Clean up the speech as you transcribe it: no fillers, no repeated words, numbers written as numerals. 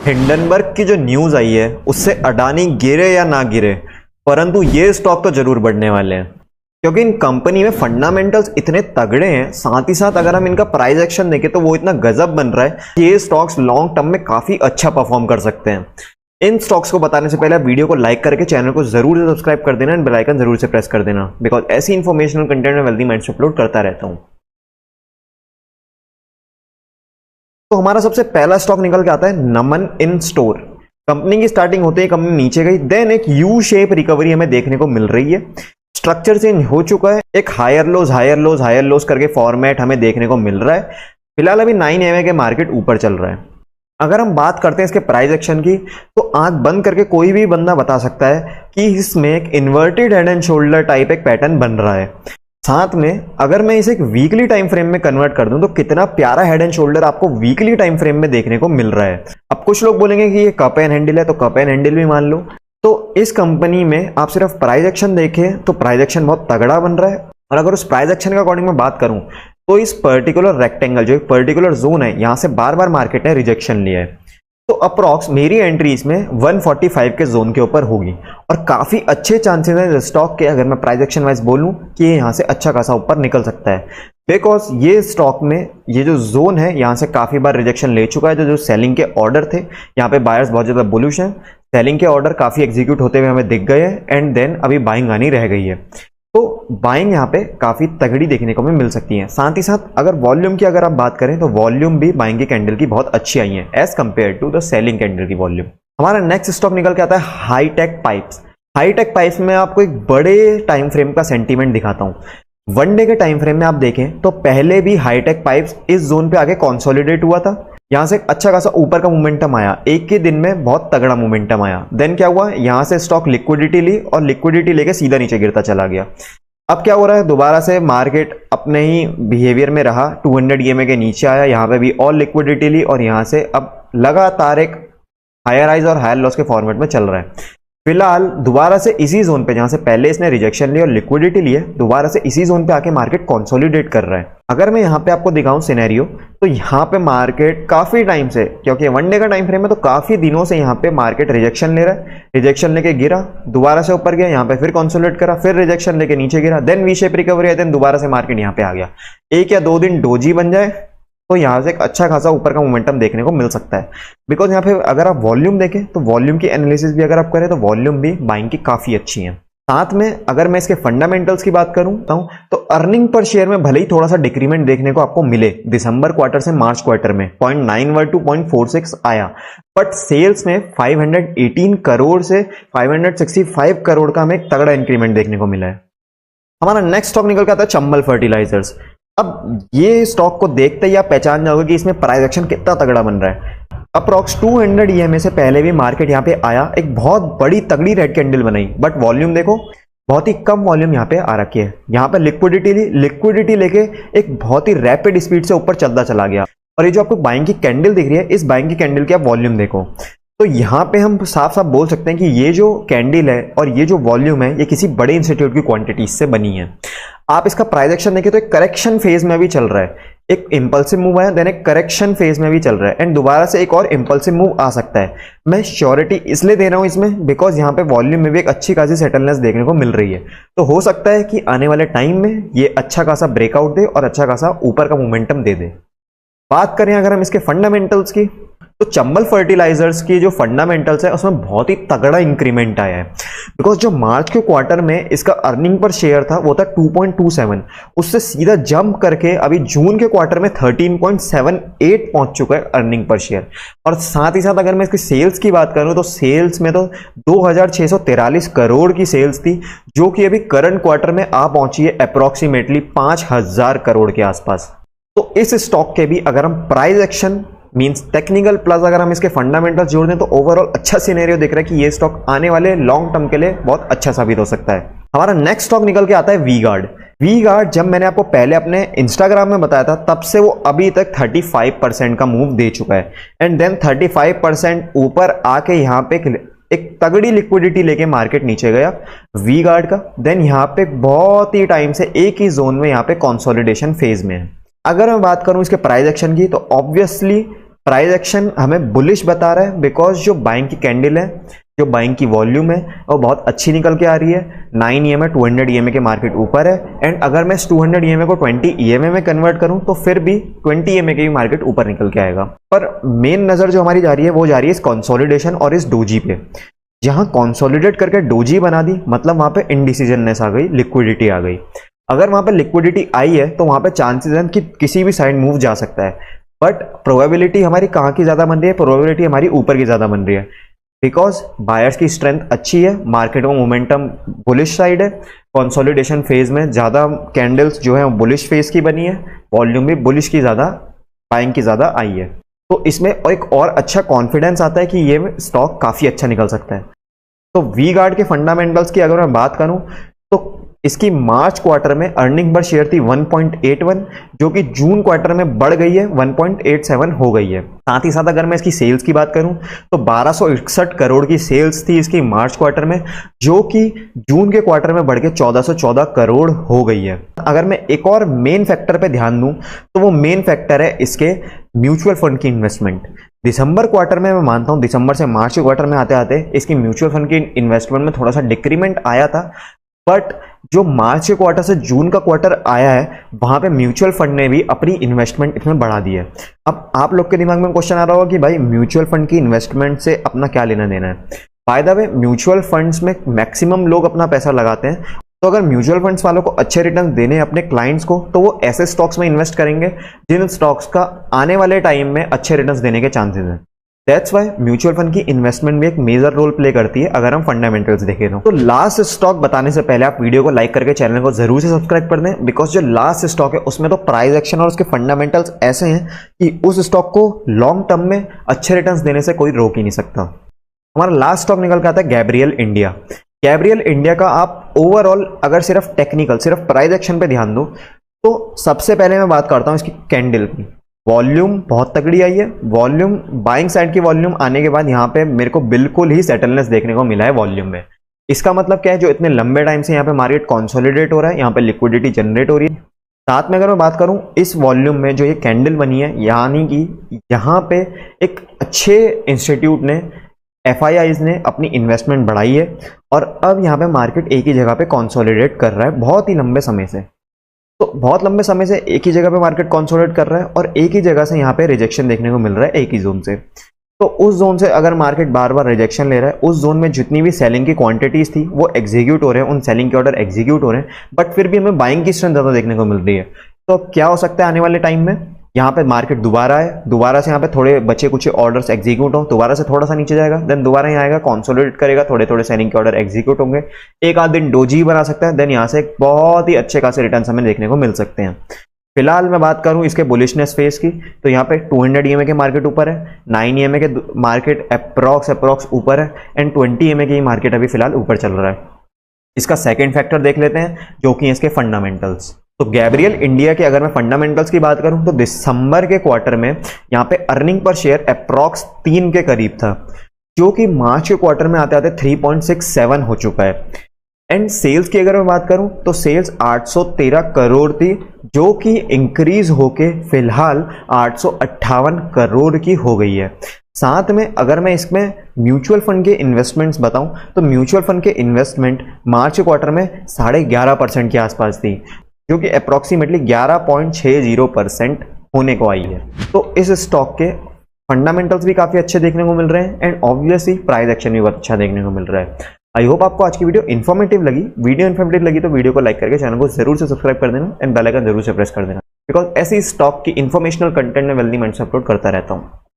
Hindenburg की जो news आई है उससे अडानी गिरे या ना गिरे, परंतु ये स्टॉक तो जरूर बढ़ने वाले हैं क्योंकि इन कंपनी में फंडामेंटल्स इतने तगड़े हैं। साथ ही साथ अगर हम इनका प्राइस एक्शन देखें तो वो इतना गजब बन रहा है कि ये स्टॉक्स लॉन्ग टर्म में काफी अच्छा परफॉर्म कर सकते हैं। इन स्टॉक्स को बताने से पहले वीडियो को लाइक करके चैनल को जरूर से सब्सक्राइब कर देना एंड बेल आइकन जरूर से प्रेस कर देना, बिकॉज ऐसी इन्फॉर्मेशनल कंटेंट में वेल्दी माइंड्स अपलोड करता रहता हूं। तो हमारा सबसे पहला स्टॉक निकल के आता है नमन इन स्टोर। कंपनी की स्टार्टिंग होते ही कंपनी नीचे गई, देन एक यू शेप रिकवरी हमें देखने को मिल रही है। स्ट्रक्चर चेंज हो चुका है, एक हायर लोज करके फॉर्मेट हमें देखने को मिल रहा है। फिलहाल अभी 9 एमए के मार्केट ऊपर चल रहा है। अगर हम बात करते हैं इसके प्राइस एक्शन की तो आंख बंद करके कोई भी बंदा बता सकता है कि इसमें एक inverted head and shoulder type एक पैटर्न बन रहा है। साथ में अगर मैं इसे एक वीकली टाइम फ्रेम में कन्वर्ट कर दूं तो कितना प्यारा हेड एंड शोल्डर आपको वीकली टाइम फ्रेम में देखने को मिल रहा है। अब कुछ लोग बोलेंगे कि ये कप एंड हैंडल है, तो कप एंड हैंडल भी मान लो। तो इस कंपनी में आप सिर्फ प्राइस एक्शन देखें तो प्राइस एक्शन बहुत तगड़ा बन रहा है। और अगर उस प्राइस एक्शन के अकॉर्डिंग में बात करूं तो इस पर्टिकुलर रेक्टेंगल जो एक पर्टिकुलर जोन है, यहां से बार बार मार्केट ने रिजेक्शन लिया है। तो अप्रॉक्स मेरी एंट्री इसमें 145 के जोन के ऊपर होगी और काफी अच्छे चांसेस हैं स्टॉक के, अगर मैं प्राइस एक्शन वाइज बोलूं, कि ये यहां से अच्छा खासा ऊपर निकल सकता है। बिकॉज ये स्टॉक में ये जो जोन है यहां से काफी बार रिजेक्शन ले चुका है। जो सेलिंग के ऑर्डर थे, यहाँ पे बायर्स बहुत ज्यादा बुलिश हैं, सेलिंग के ऑर्डर काफी एग्जीक्यूट होते हुए हमें दिख गए हैं एंड देन अभी बाइंग आनी रह गई है। तो बाइंग यहाँ पे काफी तगड़ी देखने को मिल सकती है। साथ ही साथ अगर वॉल्यूम की अगर आप बात करें तो वॉल्यूम भी बाइंग की कैंडल की बहुत अच्छी आई है as compare to the selling candle की वॉल्यूम। हमारा नेक्स्ट स्टॉक निकल के आता है हाईटेक पाइप्स। हाईटेक पाइप्स में आपको एक बड़े टाइम फ्रेम का सेंटीमेंट दिखाता हूं। 1 डे के टाइम फ्रेम में आप देखें तो पहले भी हाईटेक पाइप्स इस जोन पे आगे कंसोलिडेट हुआ था, यहां से अच्छा खासा ऊपर का मोमेंटम आया, एक के दिन में बहुत तगड़ा मोमेंटम आया। देन क्या हुआ, यहां से स्टॉक लिक्विडिटी ली और लिक्विडिटी लेके सीधा नीचे गिरता चला गया। अब क्या हो रहा है, दोबारा से मार्केट अपने ही बिहेवियर में रहा, 200 ईएमए के नीचे आया, यहां पे भी और लिक्विडिटी ली और यहां से अब लगातार एक हायर हाइज और हायर लॉस के फॉर्मेट में चल रहा है। फिलहाल दोबारा से इसी जोन पे, जहां से पहले इसने रिजेक्शन ली और लिक्विडिटी ली है, दोबारा से इसी जोन पे आके मार्केट कंसोलिडेट कर रहा है। अगर मैं यहां पे आपको दिखाऊं सिनेरियो, तो यहां पे मार्केट काफी टाइम से, क्योंकि 1 डे का टाइम फ्रेम है, तो काफी दिनों से यहां पे मार्केट रिजेक्शन ले रहा है। रिजेक्शन लेके गिरा, दोबारा से ऊपर गया, यहां पे फिर कंसोलिडेट करा, फिर रिजेक्शन लेके नीचे गिरा, देन वी शेप रिकवरी है, देन दोबारा से मार्केट यहां पे आ गया। 1 या 2 दिन डोजी बन जाए तो यहां से एक अच्छा खासा ऊपर का मोमेंटम देखने को मिल सकता है। बिकॉज यहाँ पे अगर आप वॉल्यूम देखें तो वॉल्यूम की एनालिसिस भी अगर आप करें तो वॉल्यूम भी बाइंग की काफी अच्छी है। साथ में अगर मैं इसके फंडामेंटल्स की बात करूं तो अर्निंग पर शेयर में भले ही थोड़ा सा डिक्रीमेंट देखने को आपको मिले, दिसंबर क्वार्टर से मार्च क्वार्टर में 0.91 to 0.46 आया, बट सेल्स में 518 करोड़ से 565 करोड़ का हमें एक तगड़ा इंक्रीमेंट देखने को मिला है। हमारा नेक्स्ट स्टॉक निकल के आता है चंबल फर्टिलाइजर्स। अब ये स्टॉक को देखते ही आप पहचान जाओगे कि इसमें प्राइस एक्शन कितना तगड़ा बन रहा है। अप्रॉक्स 200 ईएमए से पहले भी मार्केट यहाँ पे आया, एक बहुत बड़ी तगड़ी रेड कैंडल बनाई, बट वॉल्यूम देखो बहुत ही कम वॉल्यूम यहाँ पे आ रखी है। यहाँ पे लिक्विडिटी ली, लिक्विडिटी लेके एक बहुत ही रैपिड स्पीड से ऊपर चलता चला गया। और ये जो आपको बाइंग की कैंडल दिख रही है, इस बाइंग की कैंडल की आप वॉल्यूम देखो तो यहाँ पे हम साफ साफ बोल सकते हैं कि ये जो कैंडल है और ये जो वॉल्यूम है, ये किसी बड़े इंस्टीट्यूट की क्वांटिटी से बनी है। आप इसका प्राइस एक्शन देखें तो एक करेक्शन फेज में भी चल रहा है, एक इंपल्सिव मूव आया, देन एक करेक्शन फेज में भी चल रहा है एंड दोबारा से एक और इंपल्सिव मूव आ सकता है। मैं श्योरिटी इसलिए दे रहा हूं इसमें बिकॉज यहाँ पे वॉल्यूम में भी एक अच्छी खासी सेटलनेस देखने को मिल रही है। तो हो सकता है कि आने वाले टाइम में ये अच्छा खासा ब्रेकआउट दे और अच्छा खासा ऊपर का मोमेंटम दे दे। बात करें अगर हम इसके फंडामेंटल्स की, तो चंबल फर्टिलाइजर्स की जो फंडामेंटल्स है उसमें बहुत ही तगड़ा इंक्रीमेंट आया है। बिकॉज जो मार्च के क्वार्टर में इसका अर्निंग पर शेयर था वो था 2.27, उससे सीधा जंप करके अभी जून के क्वार्टर में 13.78 पहुंच चुका है अर्निंग पर शेयर। और साथ ही साथ अगर मैं इसकी सेल्स की बात करूं तो सेल्स में तो 2643 करोड़ की सेल्स थी, जो कि अभी करंट क्वार्टर में आ पहुंची है अप्रोक्सीमेटली 5000 करोड़ के आसपास। तो इस स्टॉक के भी अगर हम price action means technical plus अगर हम इसके फंडामेंटल्स जोड़ दें तो ओवरऑल अच्छा सिनेरियो दिख रहा है कि ये स्टॉक आने वाले लॉन्ग टर्म के लिए बहुत अच्छा साबित हो सकता है। हमारा नेक्स्ट स्टॉक निकल के आता है वी गार्ड। वी गार्ड जब मैंने आपको पहले अपने इंस्टाग्राम में बताया था तब से वो अभी तक 35% का मूव दे चुका है एंड देन 35% ऊपर आके यहाँ पे एक तगड़ी लिक्विडिटी लेके मार्केट नीचे गया वी गार्ड का। देन यहाँ पे बहुत ही टाइम से एक ही जोन में यहाँ पे कंसोलिडेशन फेज में है। अगर मैं बात करूं इसके प्राइस एक्शन की तो ऑब्वियसली प्राइस एक्शन हमें बुलिश बता रहा है बिकॉज जो बाइंग की कैंडल है, जो बाइंग की वॉल्यूम है वो बहुत अच्छी निकल के आ रही है। 9 EMA 200 EMA के मार्केट ऊपर है, एंड अगर मैं इस 200 EMA को 20 EMA में कन्वर्ट करूं तो फिर भी 20 EMA के भी मार्केट ऊपर निकल के आएगा। पर मेन नजर जो हमारी जा रही है वो जा रही है इस कंसोलिडेशन और इस डोजी पे। जहां कंसोलिडेट करके डोजी बना दी मतलब वहां पे इनडिसीजननेस आ गई, लिक्विडिटी आ गई। अगर वहां पे लिक्विडिटी आई है तो वहां पे चांसेस हैं कि किसी भी साइड मूव जा सकता है, बट प्रोबेबिलिटी हमारी कहां की ज्यादा बन रही है? प्रोबेबिलिटी हमारी ऊपर की ज्यादा बन रही है बिकॉज बायर्स की स्ट्रेंथ अच्छी है, मार्केट में मोमेंटम बुलिश साइड है, कंसोलिडेशन फेज में ज्यादा कैंडल्स जो है बुलिश फेज की बनी है, वॉल्यूम भी बुलिश की ज्यादा, बाइंग की ज्यादा आई है। तो इसमें एक और अच्छा कॉन्फिडेंस आता है कि ये स्टॉक काफी अच्छा निकल सकता है। तो वी गार्ड के फंडामेंटल्स की अगर मैं बात करूं तो इसकी मार्च क्वार्टर में अर्निंग पर शेयर थी 1.81, जो कि जून क्वार्टर में बढ़ गई है 1.87 हो गई है। साथ ही साथ अगर मैं इसकी सेल्स की बात करूं तो 1261 करोड़ की सेल्स थी इसकी मार्च क्वार्टर में, जो कि जून के क्वार्टर में बढ़ के 1414 करोड़ हो गई है। अगर मैं एक और मेन फैक्टर पे ध्यान दूं तो वो मेन फैक्टर है इसके म्यूचुअल फंड की इन्वेस्टमेंट। दिसंबर क्वार्टर में मैं मानता हूं, दिसंबर से मार्च के क्वार्टर में आते आते इसकी म्यूचुअल फंड की इन्वेस्टमेंट में थोड़ा सा डिक्रीमेंट आया था, बट जो मार्च के क्वार्टर से जून का क्वार्टर आया है वहां पे म्यूचुअल फंड ने भी अपनी इन्वेस्टमेंट इसमें बढ़ा दी है। अब आप लोग के दिमाग में क्वेश्चन आ रहा होगा कि भाई म्यूचुअल फंड की इन्वेस्टमेंट से अपना क्या लेना देना है? By the way mutual funds में मैक्सिमम लोग अपना पैसा लगाते हैं, तो अगर म्यूचुअल फंड्स वालों को अच्छे रिटर्न देने अपने क्लाइंट्स को तो वो ऐसे स्टॉक्स में इन्वेस्ट करेंगे जिन स्टॉक्स का आने वाले टाइम में अच्छे रिटर्न देने के चांसेस हैं। दैट्स वाई म्यूचुअल फंड की इन्वेस्टमेंट भी एक मेजर रोल प्ले करती है अगर हम फंडामेंटल्स देखें तो लास्ट स्टॉक बताने से पहले आप वीडियो को लाइक करके चैनल को जरूर से सब्सक्राइब कर दें, बिकॉज जो लास्ट स्टॉक है उसमें तो प्राइस एक्शन और उसके फंडामेंटल्स ऐसे हैं कि उस स्टॉक को लॉन्ग टर्म में अच्छे रिटर्न्स देने से कोई रोक ही नहीं सकता। हमारा लास्ट स्टॉक निकल के आता है गैब्रियल इंडिया। गैब्रियल इंडिया का आप ओवरऑल अगर सिर्फ टेक्निकल, सिर्फ प्राइस एक्शन पे ध्यान दो तो सबसे पहले मैं बात करता हूं इसकी कैंडल की। वॉल्यूम बहुत तगड़ी आई है, वॉल्यूम बाइंग साइड की वॉल्यूम आने के बाद यहाँ पे मेरे को बिल्कुल ही सेटलनेस देखने को मिला है वॉल्यूम में। इसका मतलब क्या है? जो इतने लंबे टाइम से यहाँ पे मार्केट कंसोलिडेट हो रहा है, यहाँ पे लिक्विडिटी जनरेट हो रही है। साथ में अगर मैं बात करूं इस वॉल्यूम में जो ये कैंडल बनी है, यानी कि यहाँ पे एक अच्छे इंस्टीट्यूट ने, FIIs ने अपनी इन्वेस्टमेंट बढ़ाई है और अब यहाँ पे मार्केट एक ही जगह पे कंसोलिडेट कर रहा है बहुत ही लंबे समय से। तो बहुत लंबे समय से एक ही जगह पे मार्केट कंसोलिडेट कर रहा है और एक ही जगह से यहाँ पे रिजेक्शन देखने को मिल रहा है एक ही जोन से। तो उस जोन से अगर मार्केट बार बार रिजेक्शन ले रहा है, उस जोन में जितनी भी सेलिंग की क्वांटिटीज थी वो एग्जीक्यूट हो रहे हैं, उन सेलिंग के ऑर्डर एग्जीक्यूट हो रहे हैं, बट फिर भी हमें बाइंग की स्ट्रेंथ ज्यादा देखने को मिल रही है। तो क्या हो सकता है आने वाले टाइम में? यहाँ पे मार्केट दोबारा आए, दोबारा से यहाँ पे थोड़े बचे कुछ ऑर्डर्स एग्जीक्यूट हो, दोबारा से थोड़ा सा नीचे जाएगा, देन दोबारा यहाँ आएगा, कंसोलिडेट करेगा, थोड़े थोड़े सेलिंग के ऑर्डर एग्जीक्यूट होंगे, एक आध दिन डोजी बना सकता है, देन यहाँ से एक बहुत ही अच्छे खासे रिटर्न हमें देखने को मिल सकते हैं। फिलहाल मैं बात करूं इसके बुलिशनेस फेस की तो यहाँ पे 200 EMA के मार्केट ऊपर है, 9 EMA के मार्केट अप्रॉक्स ऊपर है, एंड 20 EMA की मार्केट अभी फिलहाल ऊपर चल रहा है। इसका सेकंड फैक्टर देख लेते हैं जो कि इसके फंडामेंटल्स। तो गैब्रियल इंडिया के अगर मैं फंडामेंटल्स की बात करूं तो दिसंबर के क्वार्टर में यहाँ पे अर्निंग पर शेयर अप्रॉक्स 3 के करीब था, जो कि मार्च के क्वार्टर में आते आते 3.67 हो चुका है। एंड सेल्स की अगर मैं बात करूं तो सेल्स 813 करोड़ थी, जो कि इंक्रीज होके फिलहाल 858 करोड़ की हो गई है। साथ में अगर मैं इसमें म्यूचुअल फंड के इन्वेस्टमेंट्स बताऊं तो म्यूचुअल फंड के इन्वेस्टमेंट मार्च क्वार्टर में 11.5% के आसपास थी, जो कि अप्रोक्सीमेटली 11.60% होने को आई है। तो इस स्टॉक के फंडामेंटल्स भी काफी अच्छे देखने को मिल रहे हैं एंड ऑब्वियसली प्राइस एक्शन भी बहुत अच्छा देखने को मिल रहा है। आई होप आपको आज की वीडियो इन्फॉर्मेटिव लगी। वीडियो इन्फॉर्मेटिव लगी तो वीडियो को लाइक करके चैनल को जरूर से सब्सक्राइब कर देना एंड बेल आइकन जरूर से प्रेस कर देना, बिकॉज ऐसी स्टॉक की इन्फॉर्मेशनल कंटेंट में वेल्दी माइंड्स अपलोड करता रहता हूँ।